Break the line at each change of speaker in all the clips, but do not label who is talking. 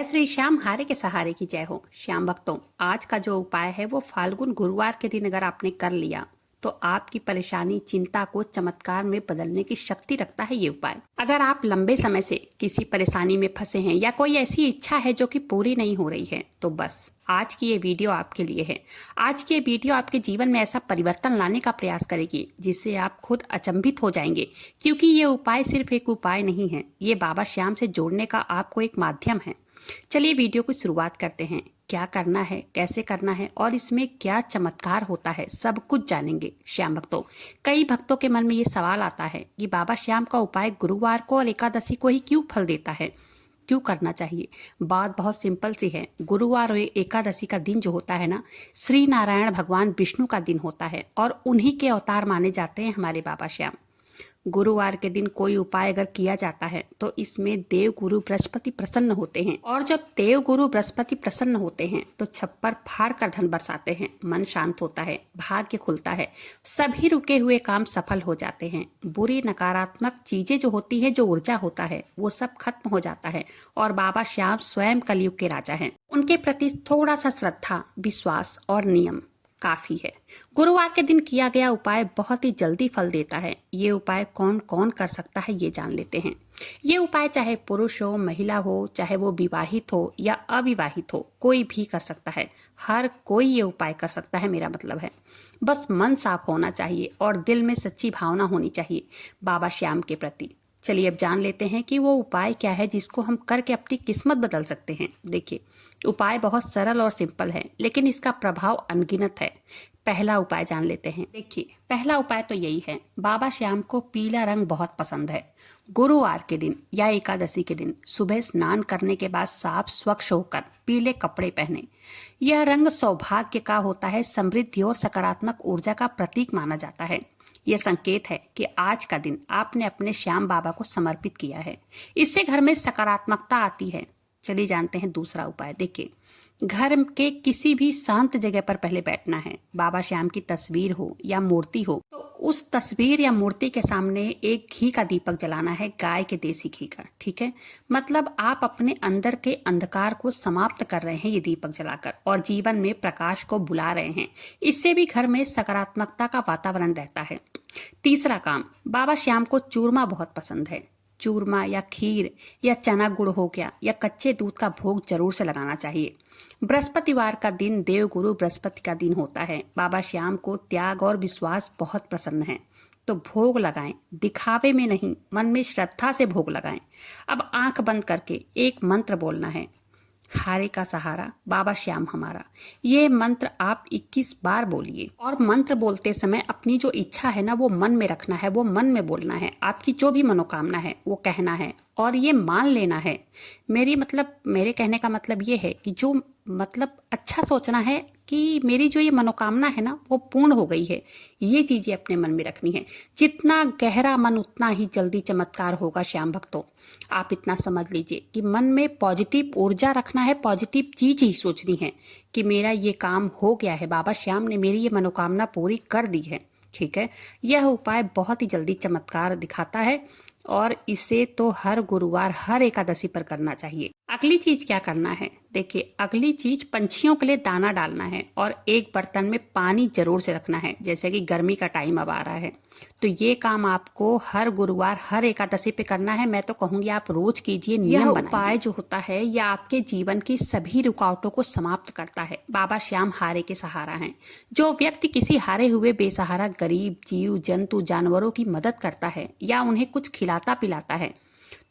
जय श्री श्याम हारे के सहारे की जय हो। श्याम भक्तों, आज का जो उपाय है वो फाल्गुन गुरुवार के दिन अगर आपने कर लिया तो आपकी परेशानी चिंता को चमत्कार में बदलने की शक्ति रखता है ये उपाय। अगर आप लंबे समय से किसी परेशानी में फंसे हैं या कोई ऐसी इच्छा है जो कि पूरी नहीं हो रही है तो बस आज की ये वीडियो आपके लिए है। आज की ये वीडियो आपके जीवन में ऐसा परिवर्तन लाने का प्रयास करेगी जिससे आप खुद अचंभित हो जाएंगे, क्योंकि ये उपाय सिर्फ एक उपाय नहीं है, ये बाबा श्याम से जोड़ने का आपको एक माध्यम है। चलिए वीडियो की शुरुआत करते हैं। क्या करना है, कैसे करना है और इसमें क्या चमत्कार होता है, सब कुछ जानेंगे। श्याम भक्तों, कई भक्तों के मन में ये सवाल आता है कि बाबा श्याम का उपाय गुरुवार को और एकादशी को ही क्यों फल देता है, क्यों करना चाहिए। बात बहुत सिंपल सी है। गुरुवार और एकादशी का दिन जो होता है ना, श्री नारायण भगवान विष्णु का दिन होता है और उन्हीं के अवतार माने जाते हैं हमारे बाबा श्याम। गुरुवार के दिन कोई उपाय अगर किया जाता है तो इसमें देव गुरु बृहस्पति प्रसन्न होते हैं, और जब देव गुरु बृहस्पति प्रसन्न होते हैं तो छप्पर फाड़ कर धन बरसाते हैं, मन शांत होता है, भाग्य खुलता है, सभी रुके हुए काम सफल हो जाते हैं, बुरी नकारात्मक चीजें जो होती है, जो ऊर्जा होता है वो सब खत्म हो जाता है और बाबा श्याम स्वयं कलयुग के राजा हैं। उनके प्रति थोड़ा सा श्रद्धा, विश्वास और नियम काफी है। गुरुवार के दिन किया गया उपाय बहुत ही जल्दी फल देता है। ये उपाय कौन कौन कर सकता है ये जान लेते हैं। ये उपाय चाहे पुरुष हो, महिला हो, चाहे वो विवाहित हो या अविवाहित हो, कोई भी कर सकता है। हर कोई ये उपाय कर सकता है, मेरा मतलब है। बस मन साफ होना चाहिए और दिल में सच्ची भावना होनी चाहिए बाबा श्याम के प्रति। चलिए अब जान लेते हैं कि वो उपाय क्या है जिसको हम करके अपनी किस्मत बदल सकते हैं। देखिए, उपाय बहुत सरल और सिंपल है, लेकिन इसका प्रभाव अनगिनत है। पहला उपाय जान लेते हैं। देखिए, पहला उपाय तो यही है, बाबा श्याम को पीला रंग बहुत पसंद है। गुरुवार के दिन या एकादशी के दिन सुबह स्नान करने के बाद साफ स्वच्छ होकर पीले कपड़े पहने। यह रंग सौभाग्य का होता है, समृद्धि और सकारात्मक ऊर्जा का प्रतीक माना जाता है। यह संकेत है कि आज का दिन आपने अपने श्याम बाबा को समर्पित किया है। इससे घर में सकारात्मकता आती है। चलिए जानते हैं दूसरा उपाय। देखिए, घर के किसी भी शांत जगह पर पहले बैठना है। बाबा श्याम की तस्वीर हो या मूर्ति हो तो उस तस्वीर या मूर्ति के सामने एक घी का दीपक जलाना है, गाय के देसी घी का। ठीक है, मतलब आप अपने अंदर के अंधकार को समाप्त कर रहे हैं ये दीपक जलाकर, और जीवन में प्रकाश को बुला रहे हैं। इससे भी घर में सकारात्मकता का वातावरण रहता है। तीसरा काम, बाबा श्याम को चूरमा बहुत पसंद है। चूरमा या खीर या चना गुड़ हो गया या कच्चे दूध का भोग जरूर से लगाना चाहिए। बृहस्पतिवार का दिन देव गुरु बृहस्पति का दिन होता है। बाबा श्याम को त्याग और विश्वास बहुत पसंद है, तो भोग लगाएं, दिखावे में नहीं, मन में श्रद्धा से भोग लगाएं। अब आंख बंद करके एक मंत्र बोलना है, हारे का सहारा बाबा श्याम हमारा। ये मंत्र आप 21 बार बोलिए, और मंत्र बोलते समय अपनी जो इच्छा है ना वो मन में रखना है, वो मन में बोलना है। आपकी जो भी मनोकामना है वो कहना है और ये मान लेना है। मेरे कहने का मतलब ये है कि जो अच्छा सोचना है कि मेरी जो ये मनोकामना है ना वो पूर्ण हो गई है, ये चीजें अपने मन में रखनी है। जितना गहरा मन उतना ही जल्दी चमत्कार होगा। श्याम भक्तों, आप इतना समझ लीजिए कि मन में पॉजिटिव ऊर्जा रखना है, पॉजिटिव चीज ही सोचनी है कि मेरा ये काम हो गया है, बाबा श्याम ने मेरी ये मनोकामना पूरी कर दी है। ठीक है, यह उपाय बहुत ही जल्दी चमत्कार दिखाता है और इसे तो हर गुरुवार, हर एकादशी पर करना चाहिए। अगली चीज क्या करना है? देखिए, अगली चीज पंछियों के लिए दाना डालना है और एक बर्तन में पानी जरूर से रखना है। जैसे कि गर्मी का टाइम अब आ रहा है तो ये काम आपको हर गुरुवार, हर एकादशी पे करना है। मैं तो कहूंगी आप रोज कीजिए, नियम बनाइए। यह उपाय जो होता है यह आपके जीवन की सभी रुकावटों को समाप्त करता है। बाबा श्याम हारे के सहारा हैं। जो व्यक्ति किसी हारे हुए बेसहारा गरीब जीव जंतु जानवरों की मदद करता है या उन्हें कुछ खिलाता पिलाता है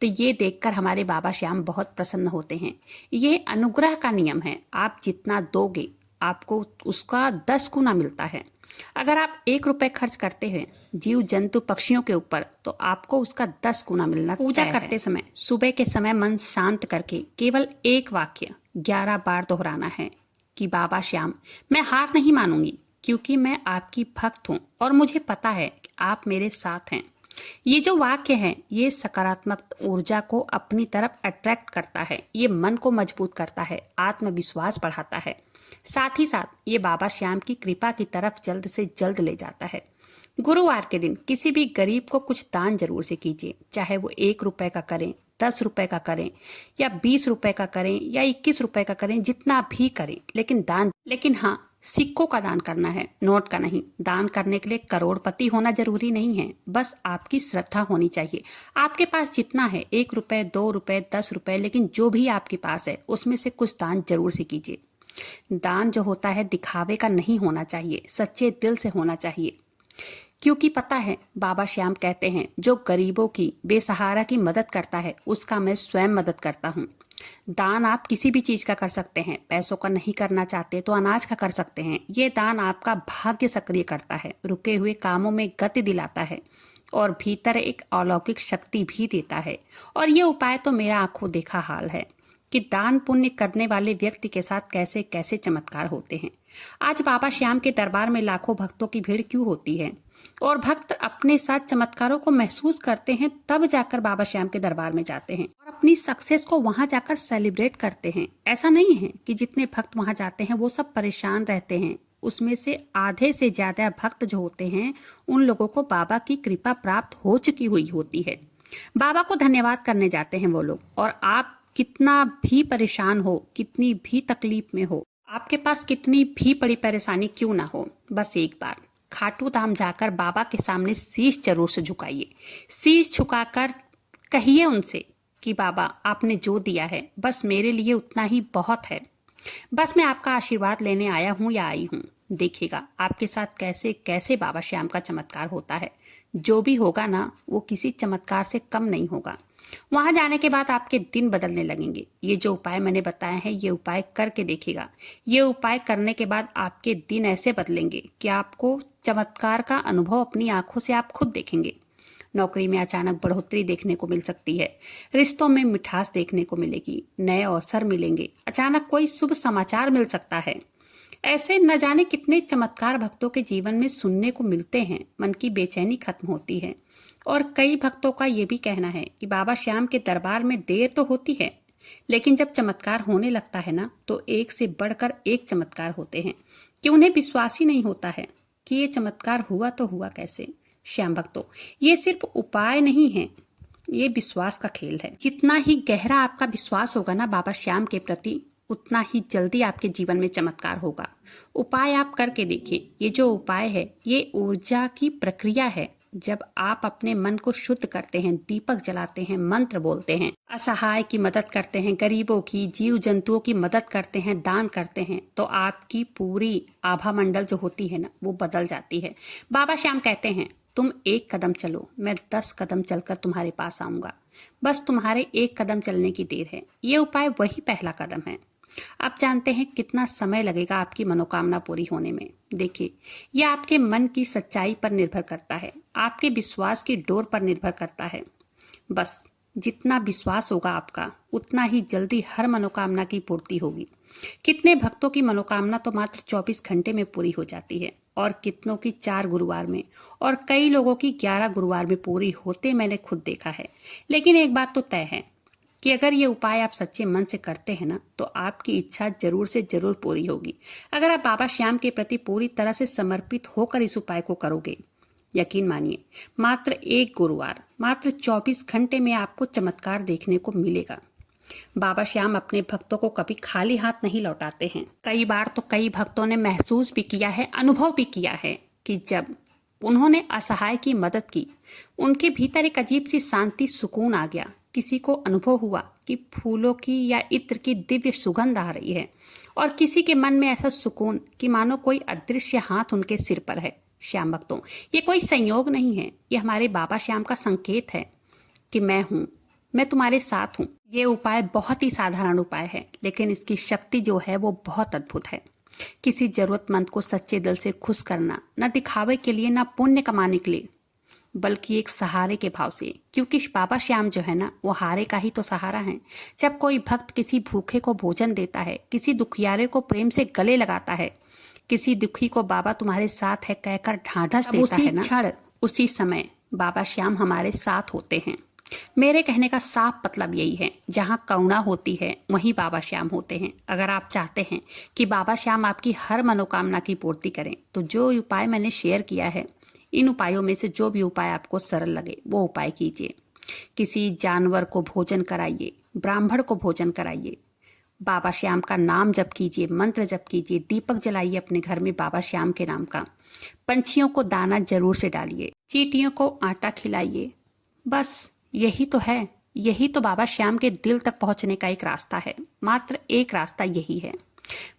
तो ये देखकर हमारे बाबा श्याम बहुत प्रसन्न होते हैं। ये अनुग्रह का नियम है, आप जितना दोगे आपको उसका 10 गुना मिलता है। अगर आप 1 रुपए खर्च करते हैं जीव जंतु पक्षियों के ऊपर तो आपको उसका 10 गुना मिलना। पूजा करते समय सुबह के समय मन शांत करके केवल एक वाक्य 11 बार दोहराना है कि बाबा श्याम, मैं हार नहीं मानूंगी क्योंकि मैं आपकी भक्त हूँ और मुझे पता है कि आप मेरे साथ हैं। ये जो वाक्य है ये सकारात्मक ऊर्जा को अपनी तरफ अट्रैक्ट करता है, ये मन को मजबूत करता है, आत्मविश्वास बढ़ाता है, साथ ही साथ ये बाबा श्याम की कृपा की तरफ जल्द से जल्द ले जाता है। गुरुवार के दिन किसी भी गरीब को कुछ दान जरूर से कीजिए, चाहे वो 1 रुपए का करें, 10 रुपए का करें या 20 रुपए का करें या 21 रुपए का करें, जितना भी करें, लेकिन हाँ, सिक्कों का दान करना है, नोट का नहीं। दान करने के लिए करोड़पति होना जरूरी नहीं है, बस आपकी श्रद्धा होनी चाहिए। आपके पास जितना है, 1 रुपए, 2 रुपए, 10 रुपए, लेकिन जो भी आपके पास है उसमें से कुछ दान जरूर से कीजिए। दान जो होता है दिखावे का नहीं होना चाहिए, सच्चे दिल से होना चाहिए। क्योंकि पता है, बाबा श्याम कहते हैं, जो गरीबों की, बेसहारा की मदद करता है उसका मैं स्वयं मदद करता हूँ। दान आप किसी भी चीज का कर सकते हैं। पैसों का नहीं करना चाहते तो अनाज का कर सकते हैं। ये दान आपका भाग्य सक्रिय करता है, रुके हुए कामों में गति दिलाता है और भीतर एक अलौकिक शक्ति भी देता है। और ये उपाय तो मेरा आंखों देखा हाल है कि दान पुण्य करने वाले व्यक्ति के साथ कैसे कैसे चमत्कार होते हैं। आज बाबा श्याम के दरबार में लाखों भक्तों की भीड़ क्यों होती है? और भक्त अपने साथ चमत्कारों को महसूस करते हैं, तब जाकर बाबा श्याम के दरबार में जाते हैं और अपनी सक्सेस को वहां जाकर सेलिब्रेट करते हैं। ऐसा नहीं है कि जितने भक्त वहां जाते हैं वो सब परेशान रहते हैं। उसमें से आधे से ज्यादा भक्त जो होते हैं उन लोगों को बाबा की कृपा प्राप्त हो चुकी हुई होती है। बाबा को धन्यवाद करने जाते हैं वो लोग। और आप कितना भी परेशान हो, कितनी भी तकलीफ में हो, आपके पास कितनी भी बड़ी परेशानी क्यों ना हो, बस एक बार खाटू धाम जाकर बाबा के सामने शीश जरूर से झुकाइए। शीश झुकाकर कहिए उनसे कि बाबा, आपने जो दिया है बस मेरे लिए उतना ही बहुत है। बस मैं आपका आशीर्वाद लेने आया हूँ या आई हूँ। देखिएगा आपके साथ कैसे कैसे बाबा श्याम का चमत्कार होता है। जो भी होगा ना, वो किसी चमत्कार से कम नहीं होगा। वहां जाने के बाद आपके दिन बदलने लगेंगे। ये जो उपाय मैंने बताया है, ये उपाय करके देखिएगा। ये उपाय करने के बाद आपके दिन ऐसे बदलेंगे कि आपको चमत्कार का अनुभव अपनी आंखों से आप खुद देखेंगे। नौकरी में अचानक बढ़ोतरी देखने को मिल सकती है, रिश्तों में मिठास देखने को मिलेगी, नए अवसर मिलेंगे, अचानक कोई शुभ समाचार मिल सकता है। ऐसे न जाने कितने चमत्कार भक्तों के जीवन में सुनने को मिलते हैं। मन की बेचैनी खत्म होती है। और कई भक्तों का ये भी कहना है कि बाबा श्याम के दरबार में देर तो होती है, लेकिन जब चमत्कार होने लगता है ना, तो एक से बढ़कर एक चमत्कार होते हैं कि उन्हें विश्वास ही नहीं होता है कि ये चमत्कार हुआ तो हुआ कैसे। श्याम भक्तों, ये सिर्फ उपाय नहीं है, ये विश्वास का खेल है। जितना ही गहरा आपका विश्वास होगा ना बाबा श्याम के प्रति, उतना ही जल्दी आपके जीवन में चमत्कार होगा। उपाय आप करके देखिए। ये जो उपाय है, ये ऊर्जा की प्रक्रिया है। जब आप अपने मन को शुद्ध करते हैं, दीपक जलाते हैं, मंत्र बोलते हैं, असहाय की मदद करते हैं, गरीबों की, जीव जंतुओं की मदद करते हैं, दान करते हैं, तो आपकी पूरी आभा मंडल जो होती है ना, वो बदल जाती है। बाबा श्याम कहते हैं, तुम 1 कदम चलो, मैं 10 कदम चलकर तुम्हारे पास आऊंगा। बस तुम्हारे 1 कदम चलने की देर है। ये उपाय वही पहला कदम है। आप जानते हैं कितना समय लगेगा आपकी मनोकामना पूरी होने में? देखिए, यह आपके मन की सच्चाई पर निर्भर करता है, आपके विश्वास की डोर पर निर्भर करता है। बस जितना विश्वास होगा आपका, उतना ही जल्दी हर मनोकामना की पूर्ति होगी। कितने भक्तों की मनोकामना तो मात्र 24 घंटे में पूरी हो जाती है, और कितनों की 4 गुरुवार में, और कई लोगों की 11 गुरुवार में पूरी होते मैंने खुद देखा है। लेकिन एक बात तो तय है कि अगर ये उपाय आप सच्चे मन से करते हैं ना, तो आपकी इच्छा जरूर से जरूर पूरी होगी। अगर आप बाबा श्याम के प्रति पूरी तरह से समर्पित होकर इस उपाय को करोगे, यकीन मानिए, मात्र 1 गुरुवार, मात्र 24 घंटे में आपको चमत्कार देखने को मिलेगा। बाबा श्याम अपने भक्तों को कभी खाली हाथ नहीं लौटाते हैं। कई बार तो कई भक्तों ने महसूस भी किया है, अनुभव भी किया है कि जब उन्होंने असहाय की मदद की, उनके भीतर एक अजीब सी शांति, सुकून आ गया। किसी को अनुभव हुआ कि फूलों की या इत्र की दिव्य सुगंध आ रही है, और किसी के मन में ऐसा सुकून कि मानो कोई अदृश्य हाथ उनके सिर पर है। श्याम भक्तों, ये कोई संयोग नहीं है, ये हमारे बाबा श्याम का संकेत है कि मैं हूँ, मैं तुम्हारे साथ हूँ। ये उपाय बहुत ही साधारण उपाय है, लेकिन इसकी शक्ति जो है वो बहुत अद्भुत है। किसी जरूरतमंद को सच्चे दिल से खुश करना, न दिखावे के लिए, न पुण्य कमाने के लिए, बल्कि एक सहारे के भाव से। क्योंकि बाबा श्याम जो है ना, वो हारे का ही तो सहारा है। जब कोई भक्त किसी भूखे को भोजन देता है, किसी दुखियारे को प्रेम से गले लगाता है, किसी दुखी को बाबा तुम्हारे साथ है कहकर ढांढस देता है ना, क्षण, उसी समय बाबा श्याम हमारे साथ होते हैं। मेरे कहने का साफ मतलब यही है, जहाँ करुणा होती है वहीं बाबा श्याम होते हैं। अगर आप चाहते हैं कि बाबा श्याम आपकी हर मनोकामना की पूर्ति करें, तो जो उपाय मैंने शेयर किया है, इन उपायों में से जो भी उपाय आपको सरल लगे वो उपाय कीजिए। किसी जानवर को भोजन कराइए, ब्राह्मण को भोजन कराइए, बाबा श्याम का नाम जप कीजिए, मंत्र जप कीजिए, दीपक जलाइए अपने घर में बाबा श्याम के नाम का। पंछियों को दाना जरूर से डालिए, चींटियों को आटा खिलाइए। बस यही तो है, यही तो बाबा श्याम के दिल तक पहुंचने का एक रास्ता है। मात्र एक रास्ता यही है,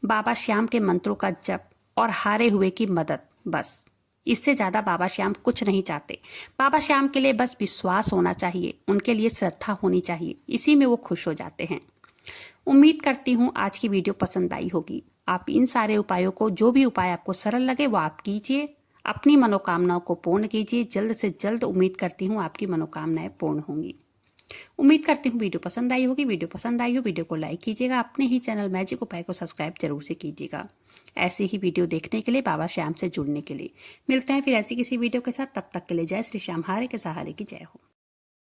बाबा श्याम के मंत्रों का जप और हारे हुए की मदद। बस इससे ज्यादा बाबा श्याम कुछ नहीं चाहते। बाबा श्याम के लिए बस विश्वास होना चाहिए, उनके लिए श्रद्धा होनी चाहिए, इसी में वो खुश हो जाते हैं। उम्मीद करती हूँ आज की वीडियो पसंद आई होगी। आप इन सारे उपायों को, जो भी उपाय आपको सरल लगे वो आप कीजिए, अपनी मनोकामनाओं को पूर्ण कीजिए। जल्द से जल्द उम्मीद करती हूँ आपकी मनोकामनाएं पूर्ण होंगी। उम्मीद करती हूँ वीडियो पसंद आई होगी। वीडियो पसंद आई हो वीडियो को लाइक कीजिएगा, अपने ही चैनल मैजिक उपाय को सब्सक्राइब जरूर से कीजिएगा। ऐसे ही वीडियो देखने के लिए, बाबा श्याम से जुड़ने के लिए। मिलते हैं फिर ऐसी किसी वीडियो के साथ, तब तक के लिए जय श्री श्याम, हारे के सहारे की जय हो।